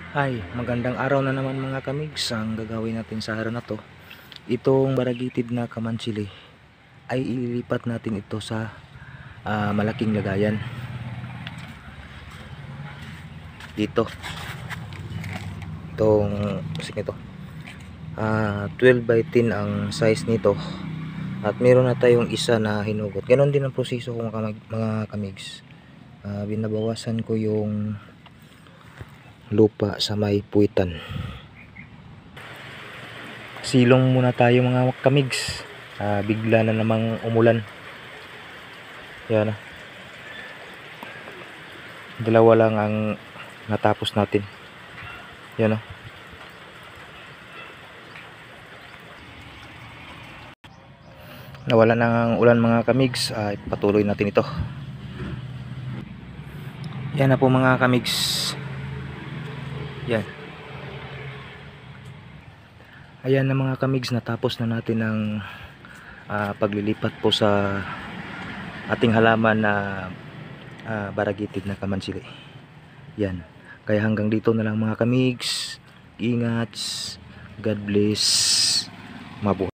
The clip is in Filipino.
Ay, magandang araw na naman mga kamigs. Ang gagawin natin sa araw na to, itong baragitid na kamantsili ay ililipat natin ito sa malaking lagayan. Dito. Itong ito. 12 by 10 ang size nito. At meron na tayong isa na hinugot. Ganon din ang proseso ko mga kamigs. Binabawasan ko yung lupa sa may puwitan. Silong muna tayo mga kamigs. Bigla na namang umulan. Yan. Dalawa lang ang natapos natin. Yan. Nawala na ang ulan mga kamigs. Patuloy natin ito. Yan na po mga kamigs. Yan. Ayan na mga kamigs, natapos na natin ang paglilipat po sa ating halaman na baragitid na kamantsili. Yan. Kaya hanggang dito na lang mga kamigs. Ingat. God bless. Mabuhay.